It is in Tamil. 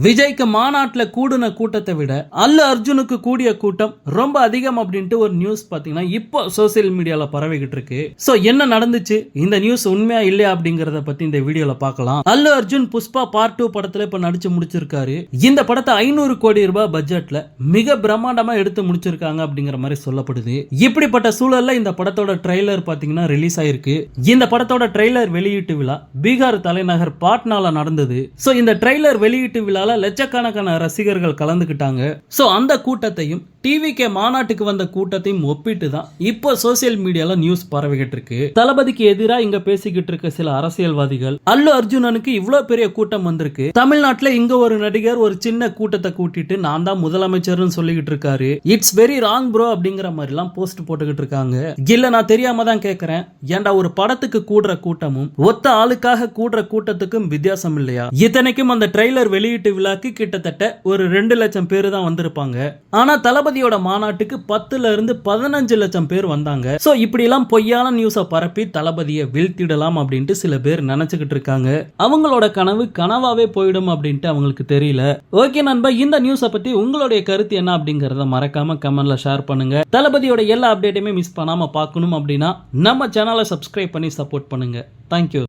விஜய்க்கு மாநாட்டுல கூடுன கூட்டத்தை விட அல்லு அர்ஜுனுக்கு கூடிய கூட்டம் ரொம்ப அதிகம் அப்படின்ட்டு ஒரு நியூஸ் பாத்தீங்கன்னா இப்போ சோசியல் மீடியால பரவிக்கிட்டு இருக்கு. சோ என்ன நடந்துச்சு, இந்த நியூஸ் உண்மையா இல்லையா அப்படிங்கறத பத்தி இந்த வீடியோல பார்க்கலாம். அல்லு அர்ஜுன் புஷ்பா பார்ட் 2 படத்துல இப்ப நடிச்சு முடிச்சிருக்காரு. இந்த படத்தை 500 கோடி ரூபாய் பட்ஜெட்ல மிக பிரம்மாண்டமா எடுத்து முடிச்சிருக்காங்க அப்படிங்கிற மாதிரி சொல்லப்படுது. இப்படிப்பட்ட சூழல்ல இந்த படத்தோட ட்ரெய்லர் பாத்தீங்கன்னா ரிலீஸ் ஆயிருக்கு. இந்த படத்தோட ட்ரெய்லர் வெளியீட்டு விழா பீகார் தலைநகர் பாட்னால நடந்தது. சோ இந்த ட்ரெய்லர் வெளியீட்டு விழால லட்சக்கணக்கான ரசிகர்கள் கலந்துக்கிட்டாங்க. சோ அந்த கூட்டத்தையும் டிவிகே மாநாட்டுக்கு வந்த கூட்டத்தையும் ஒப்பிட்டு தான் இப்போ சோசியல் மீடியால நியூஸ் பரவிக்கிட்டு இருக்கு. தளபதிக்கு எதிராக இங்க பேசிக்கிட்டு இருக்க சில அரசியல்வாதிகள் அல்லு அர்ஜுனனுக்கு இவ்வளவு பெரிய கூட்டம் வந்திருக்கு, தமிழ்நாட்டுல இங்க ஒரு நடிகர் ஒரு சின்ன கூட்டத்தை கூட்டிட்டு நான் தான் முதலமைச்சர்னு சொல்லிக்கிட்டு இருக்காரு, இட்ஸ் வெரி ராங் ப்ரோ அப்படிங்கிற மாதிரி எல்லாம் போஸ்ட் போட்டுக்கிட்டு இருக்காங்க. இல்ல நான் தெரியாம தான் கேக்குறேன், ஏன்டா ஒரு படத்துக்கு கூடுற கூட்டமும் ஒத்த ஆளுக்காக கூடுற கூட்டத்துக்கும் வித்தியாசம் இல்லையா? இத்தனைக்கும் அந்த ட்ரெய்லர் வெளியீட்டு விழாக்கு கிட்டத்தட்ட ஒரு 2 லட்சம் பேர் தான் வந்திருப்பாங்க. ஆனா தளபதியோட மாநாட்டுக்கு 10ல இருந்து 15 லட்சம் பேர் வந்தாங்க. சோ இப்படி எல்லாம் பொய்யான நியூஸ பரப்பி தளபதியை வீழ்த்திடலாம் அப்படின்ட்டு சில பேர் நினைச்சுக்கிட்டு இருக்காங்க. அவங்களோட கனவு கனவாவே போயிடும் அப்படின்ட்டு அவங்களுக்கு தெரியல. ஓகே நண்பா, இந்த நியூஸ பத்தி உங்களுடைய கருத்து என்ன அப்படிங்கறத மறக்காம கமெண்ட்ல ஷேர் பண்ணுங்க. தளபதியோட எல்லா அப்டேட்டையுமே மிஸ் பண்ணாம பார்க்கணும் அப்படின்னா நம்ம சேனலை சப்ஸ்கிரைப் பண்ணி சப்போர்ட் பண்ணுங்க. தேங்க்யூ.